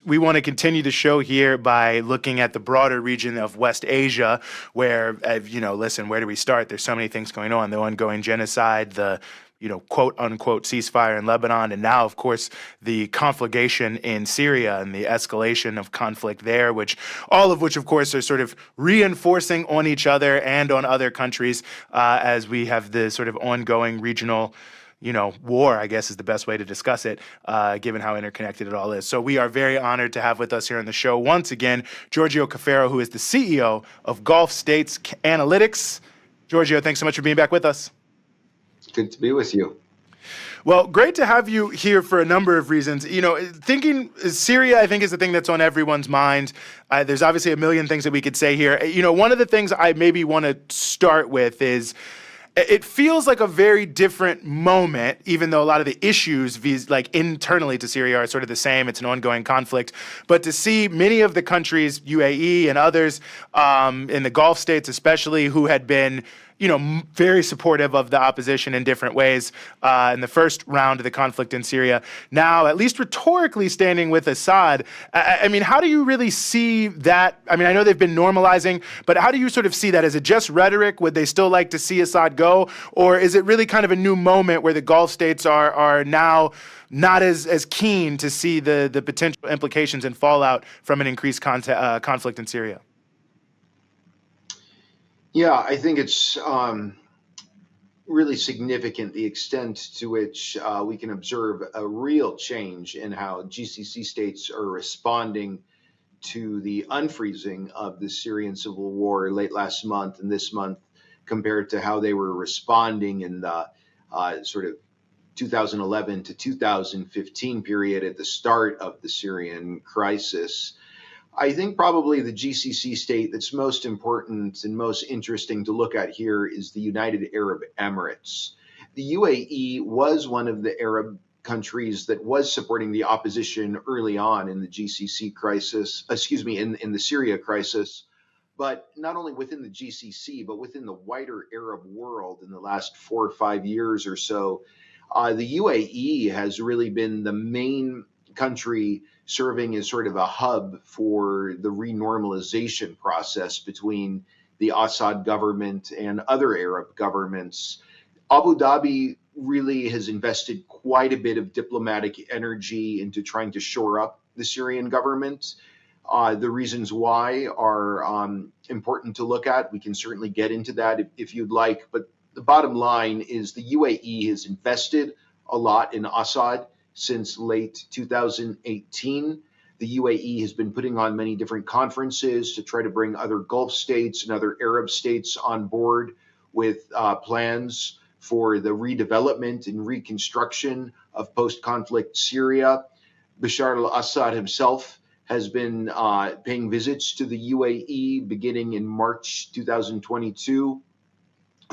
we want to continue the show here by looking at the broader region of West Asia, where, listen, where do we start? There's so many things going on. The ongoing genocide, the quote unquote ceasefire in Lebanon, and now, of course, the conflagration in Syria and the escalation of conflict there, all of which, of course, are sort of reinforcing on each other and on other countries as we have the sort of ongoing regional war, I guess is the best way to discuss it, given how interconnected it all is. So we are very honored to have with us here on the show once again, Giorgio Cafiero, who is the CEO of Gulf States Analytics. Giorgio, thanks so much for being back with us. Good to be with you. Well, great to have you here for a number of reasons. Thinking Syria, I think, is the thing that's on everyone's mind. There's obviously a million things that we could say here. One of the things I maybe want to start with is it feels like a very different moment, even though a lot of the issues internally to Syria are sort of the same. It's an ongoing conflict. But to see many of the countries, UAE and others, in the Gulf states especially, who had been very supportive of the opposition in different ways in the first round of the conflict in Syria, now at least rhetorically standing with Assad. I mean, how do you really see that? I mean, I know they've been normalizing, but how do you sort of see that? Is it just rhetoric? Would they still like to see Assad go? Or is it really kind of a new moment where the Gulf states are now not as keen to see the potential implications and fallout from an increased conflict in Syria? Yeah, I think it's really significant the extent to which we can observe a real change in how GCC states are responding to the unfreezing of the Syrian civil war late last month and this month compared to how they were responding in the sort of 2011 to 2015 period at the start of the Syrian crisis. I think probably the GCC state that's most important and most interesting to look at here is the United Arab Emirates. The UAE was one of the Arab countries that was supporting the opposition early on in the GCC crisis, in the Syria crisis, but not only within the GCC, but within the wider Arab world in the last 4 or 5 years or so. The UAE has really been the main country serving as sort of a hub for the renormalization process between the Assad government and other Arab governments. Abu Dhabi really has invested quite a bit of diplomatic energy into trying to shore up the Syrian government. The reasons why are important to look at. We can certainly get into that if you'd like, but the bottom line is the UAE has invested a lot in Assad since late 2018. The UAE has been putting on many different conferences to try to bring other Gulf states and other Arab states on board with plans for the redevelopment and reconstruction of post-conflict Syria. Bashar al-Assad himself has been paying visits to the UAE beginning in March 2022.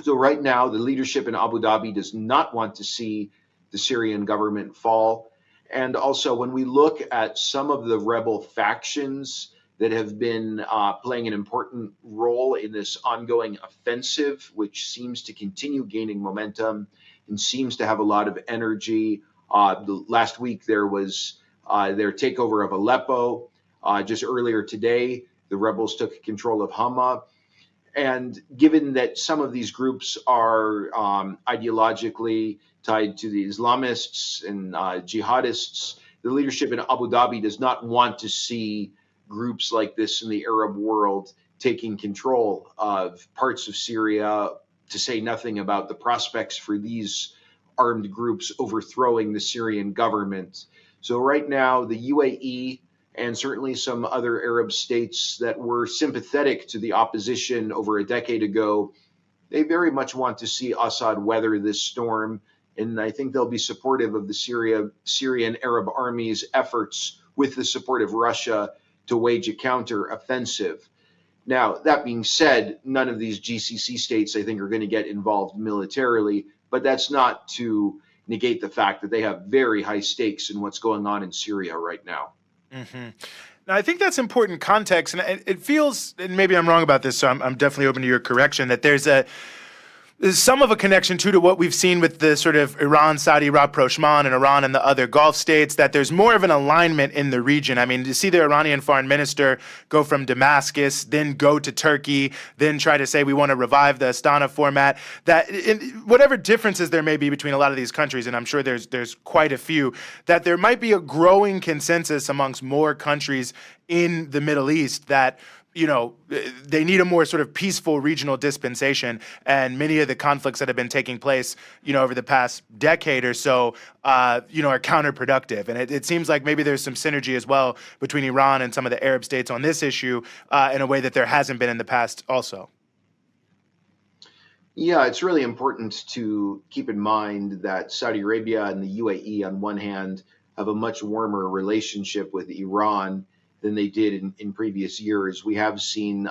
So right now, the leadership in Abu Dhabi does not want to see the Syrian government fall. And also, when we look at some of the rebel factions that have been playing an important role in this ongoing offensive, which seems to continue gaining momentum and seems to have a lot of energy. Last week, there was their takeover of Aleppo. Just earlier today, the rebels took control of Hama. And given that some of these groups are ideologically tied to the Islamists and jihadists, the leadership in Abu Dhabi does not want to see groups like this in the Arab world taking control of parts of Syria, to say nothing about the prospects for these armed groups overthrowing the Syrian government. So right now, the UAE and certainly some other Arab states that were sympathetic to the opposition over a decade ago, they very much want to see Assad weather this storm. And I think they'll be supportive of the Syrian Arab army's efforts with the support of Russia to wage a counter-offensive. Now, that being said, none of these GCC states, I think, are going to get involved militarily, but that's not to negate the fact that they have very high stakes in what's going on in Syria right now. Mm-hmm. Now, I think that's important context, and it feels, and maybe I'm wrong about this, so I'm definitely open to your correction, that there's some of a connection too to what we've seen with the sort of Iran-Saudi rapprochement and Iran and the other Gulf states, that there's more of an alignment in the region. I mean, to see the Iranian foreign minister go from Damascus, then go to Turkey, then try to say we want to revive the Astana format, that whatever differences there may be between a lot of these countries, and I'm sure there's quite a few, that there might be a growing consensus amongst more countries in the Middle East that they need a more sort of peaceful regional dispensation, and many of the conflicts that have been taking place, over the past decade or so, are counterproductive. And it seems like maybe there's some synergy as well between Iran and some of the Arab states on this issue in a way that there hasn't been in the past also. Yeah, it's really important to keep in mind that Saudi Arabia and the UAE, on one hand, have a much warmer relationship with Iran than they did in previous years. We have seen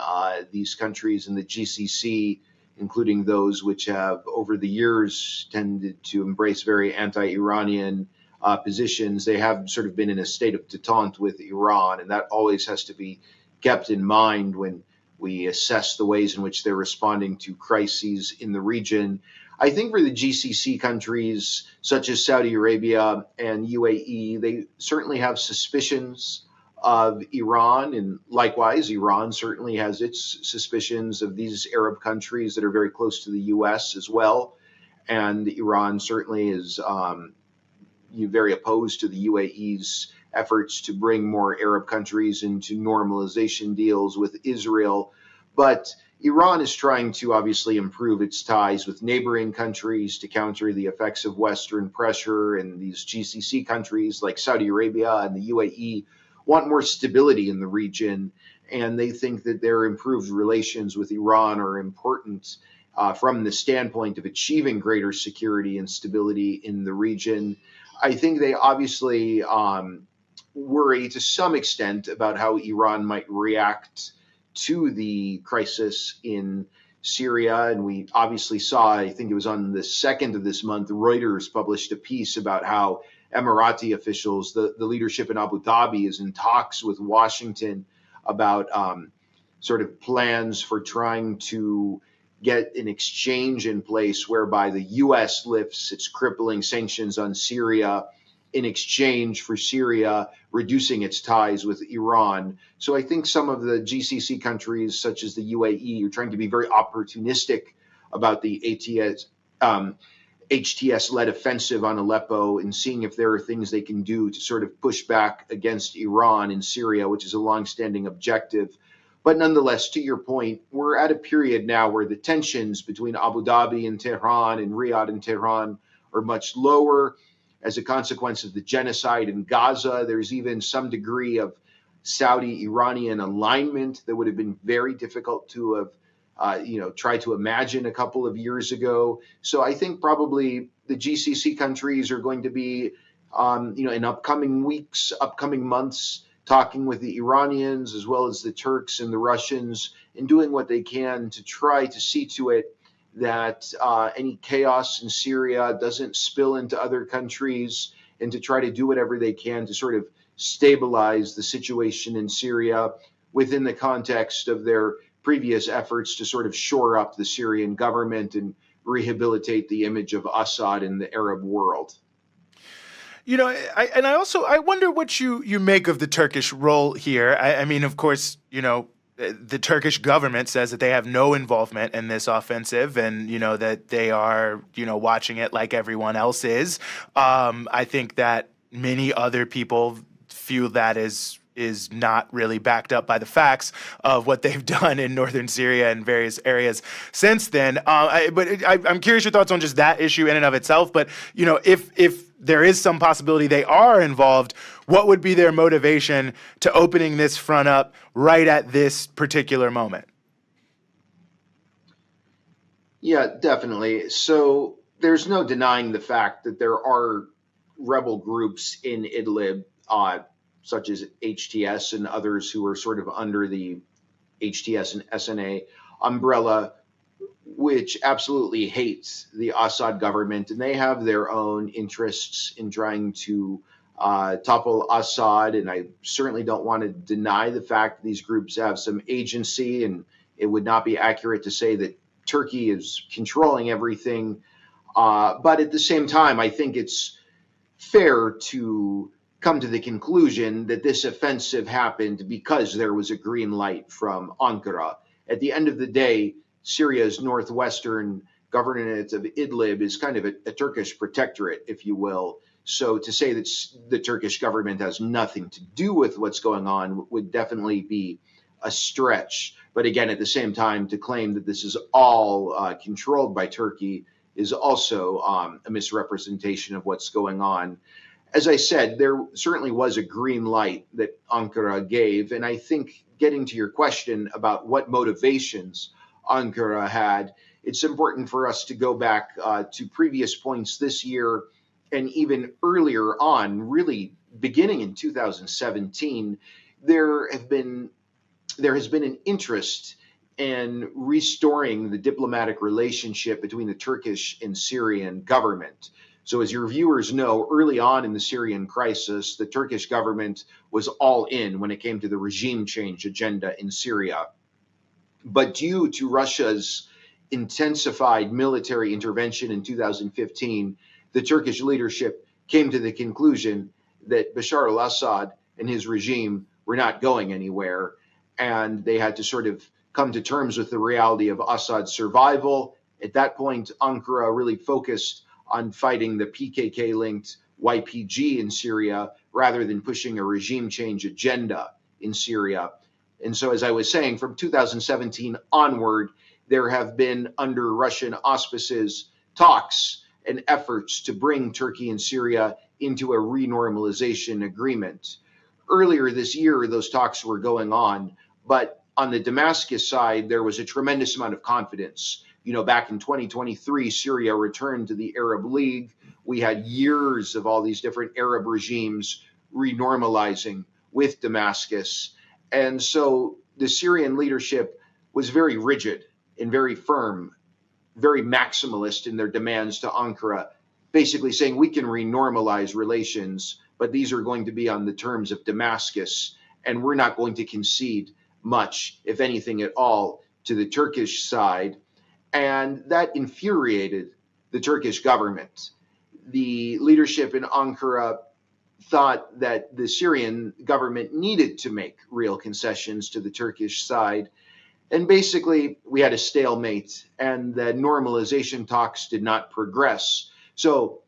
these countries in the GCC, including those which have over the years tended to embrace very anti-Iranian positions. They have sort of been in a state of detente with Iran, and that always has to be kept in mind when we assess the ways in which they're responding to crises in the region. I think for the GCC countries, such as Saudi Arabia and UAE, they certainly have suspicions of Iran, and likewise, Iran certainly has its suspicions of these Arab countries that are very close to the U.S. as well. And Iran certainly is very opposed to the UAE's efforts to bring more Arab countries into normalization deals with Israel. But Iran is trying to obviously improve its ties with neighboring countries to counter the effects of Western pressure, and these GCC countries like Saudi Arabia and the UAE want more stability in the region, and they think that their improved relations with Iran are important from the standpoint of achieving greater security and stability in the region. I think they obviously worry to some extent about how Iran might react to the crisis in Syria. And we obviously saw, I think it was on the 2nd of this month, Reuters published a piece about how Emirati officials, the leadership in Abu Dhabi, is in talks with Washington about sort of plans for trying to get an exchange in place whereby the U.S. lifts its crippling sanctions on Syria in exchange for Syria reducing its ties with Iran. So I think some of the GCC countries, such as the UAE, are trying to be very opportunistic about the HTS-led offensive on Aleppo and seeing if there are things they can do to sort of push back against Iran in Syria, which is a longstanding objective. But nonetheless, to your point, we're at a period now where the tensions between Abu Dhabi and Tehran and Riyadh and Tehran are much lower as a consequence of the genocide in Gaza. There's even some degree of Saudi-Iranian alignment that would have been very difficult to have tried to imagine a couple of years ago. So I think probably the GCC countries are going to be, in upcoming weeks, upcoming months, talking with the Iranians as well as the Turks and the Russians and doing what they can to try to see to it that any chaos in Syria doesn't spill into other countries, and to try to do whatever they can to sort of stabilize the situation in Syria within the context of their previous efforts to sort of shore up the Syrian government and rehabilitate the image of Assad in the Arab world. I wonder what you make of the Turkish role here. I mean, of course, the Turkish government says that they have no involvement in this offensive, and that they are watching it like everyone else is. I think that many other people feel that is not really backed up by the facts of what they've done in northern Syria and various areas since then. I'm curious your thoughts on just that issue in and of itself. But if there is some possibility they are involved, what would be their motivation to opening this front up right at this particular moment? Yeah, definitely. So there's no denying the fact that there are rebel groups in Idlib, such as HTS and others who are sort of under the HTS and SNA umbrella, which absolutely hates the Assad government, and they have their own interests in trying to topple Assad. And I certainly don't want to deny the fact that these groups have some agency, and it would not be accurate to say that Turkey is controlling everything. But at the same time, I think it's fair to come to the conclusion that this offensive happened because there was a green light from Ankara. At the end of the day, Syria's northwestern governorate of Idlib is kind of a Turkish protectorate, if you will. So to say that the Turkish government has nothing to do with what's going on would definitely be a stretch. But again, at the same time, to claim that this is all controlled by Turkey is also a misrepresentation of what's going on. As I said, there certainly was a green light that Ankara gave. And I think getting to your question about what motivations Ankara had, it's important for us to go back to previous points this year and even earlier on, really beginning in 2017, there has been an interest in restoring the diplomatic relationship between the Turkish and Syrian government. So as your viewers know, early on in the Syrian crisis, the Turkish government was all in when it came to the regime change agenda in Syria. But due to Russia's intensified military intervention in 2015, the Turkish leadership came to the conclusion that Bashar al-Assad and his regime were not going anywhere, and they had to sort of come to terms with the reality of Assad's survival. At that point, Ankara really focused on fighting the PKK-linked YPG in Syria rather than pushing a regime change agenda in Syria. And so, as I was saying, from 2017 onward, there have been, under Russian auspices, talks and efforts to bring Turkey and Syria into a renormalization agreement. Earlier this year, those talks were going on, but on the Damascus side, there was a tremendous amount of confidence. You know, back in 2023, Syria returned to the Arab League. We had years of all these different Arab regimes renormalizing with Damascus. And so the Syrian leadership was very rigid and very firm, very maximalist in their demands to Ankara, basically saying we can renormalize relations, but these are going to be on the terms of Damascus, and we're not going to concede much, if anything at all, to the Turkish side. And that infuriated the Turkish government. The leadership in Ankara thought that the Syrian government needed to make real concessions to the Turkish side. And basically, we had a stalemate, and the normalization talks did not progress. So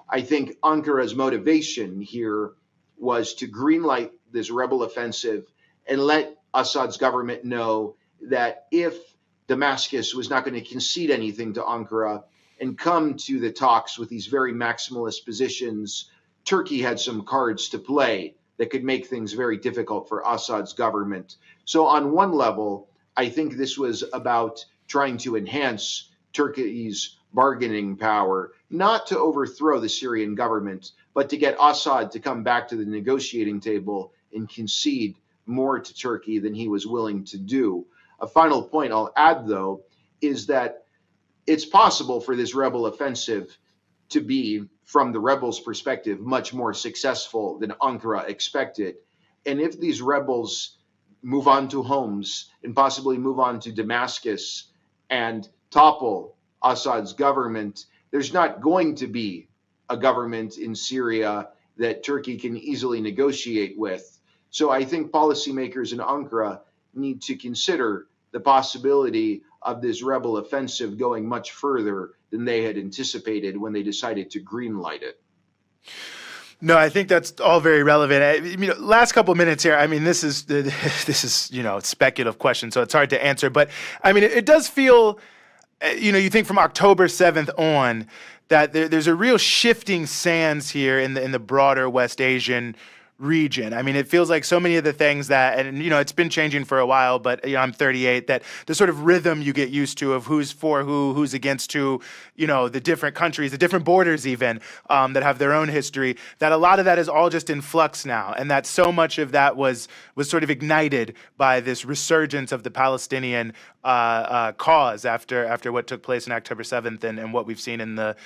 I think Ankara's motivation here was to greenlight this rebel offensive and let Assad's government know that if Damascus was not going to concede anything to Ankara and come to the talks with these very maximalist positions, Turkey had some cards to play that could make things very difficult for Assad's government. So on one level, I think this was about trying to enhance Turkey's bargaining power, not to overthrow the Syrian government, but to get Assad to come back to the negotiating table and concede more to Turkey than he was willing to do. A final point I'll add, though, is that it's possible for this rebel offensive to be, from the rebels' perspective, much more successful than Ankara expected. And if these rebels move on to Homs and possibly move on to Damascus and topple Assad's government, there's not going to be a government in Syria that Turkey can easily negotiate with. So I think policymakers in Ankara need to consider the possibility of this rebel offensive going much further than they had anticipated when they decided to greenlight it. No, I think that's all very relevant. Last couple of minutes here. I mean, this is speculative question, so it's hard to answer. But I mean, it does feel, you think from October 7th on that there's a real shifting sands here in the broader West Asian region. I mean, it feels like so many of the things that, and it's been changing for a while, but I'm 38, that the sort of rhythm you get used to of who's for who's against who, the different countries, the different borders even, that have their own history, that a lot of that is all just in flux now. And that so much of that was sort of ignited by this resurgence of the Palestinian cause after what took place on October 7th and what we've seen in the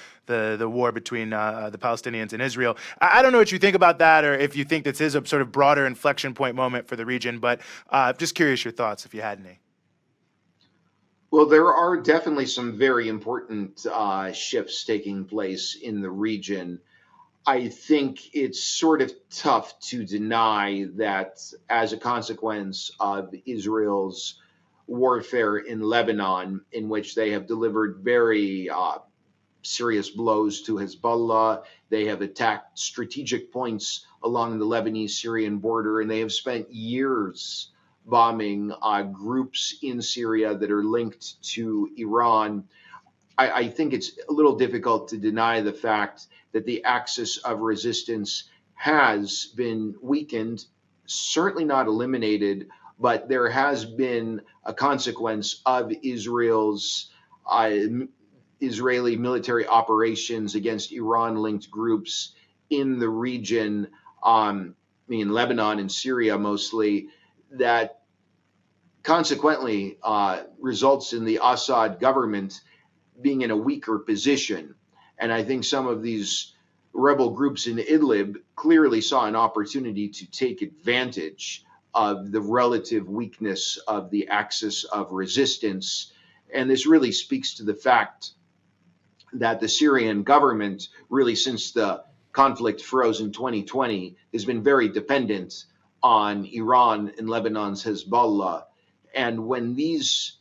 war between the Palestinians and Israel. I don't know what you think about that, or if you think this is a sort of broader inflection point moment for the region, but just curious your thoughts if you had any. Well, there are definitely some very important shifts taking place in the region. I think it's sort of tough to deny that as a consequence of Israel's warfare in Lebanon, in which they have delivered very serious blows to Hezbollah. They have attacked strategic points along the Lebanese Syrian border, and they have spent years bombing groups in Syria that are linked to Iran. I think it's a little difficult to deny the fact that the axis of resistance has been weakened, certainly not eliminated, but there has been a consequence of uh, Israeli military operations against Iran-linked groups in the region, in Lebanon and Syria mostly, that consequently results in the Assad government being in a weaker position. And I think some of these rebel groups in Idlib clearly saw an opportunity to take advantage of the relative weakness of the axis of resistance. And this really speaks to the fact that the Syrian government, really since the conflict froze in 2020, has been very dependent on Iran and Lebanon's Hezbollah. And when these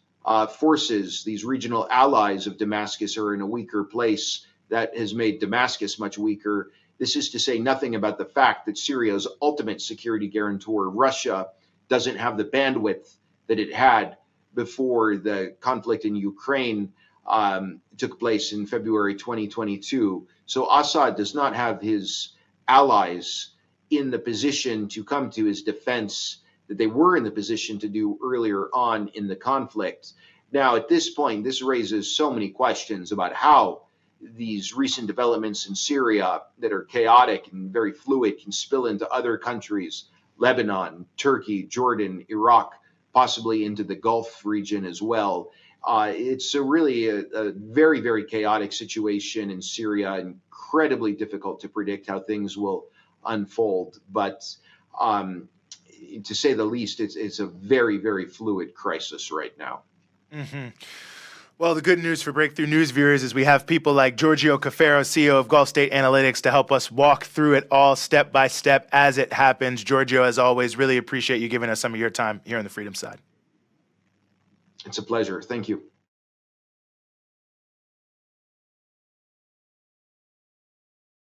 forces, these regional allies of Damascus, are in a weaker place, that has made Damascus much weaker. This is to say nothing about the fact that Syria's ultimate security guarantor, Russia, doesn't have the bandwidth that it had before the conflict in Ukraine took place in February 2022. So Assad does not have his allies in the position to come to his defense that they were in the position to do earlier on in the conflict. Now, at this point, this raises so many questions about how these recent developments in Syria that are chaotic and very fluid can spill into other countries, Lebanon, Turkey, Jordan, Iraq, possibly into the Gulf region as well. It's really a very, very chaotic situation in Syria, incredibly difficult to predict how things will unfold. But to say the least, it's a very, very fluid crisis right now. Mm-hmm. Well, the good news for Breakthrough News viewers is we have people like Giorgio Cafiero, CEO of Gulf State Analytics, to help us walk through it all step by step as it happens. Giorgio, as always, really appreciate you giving us some of your time here on the Freedom Side. It's a pleasure. Thank you.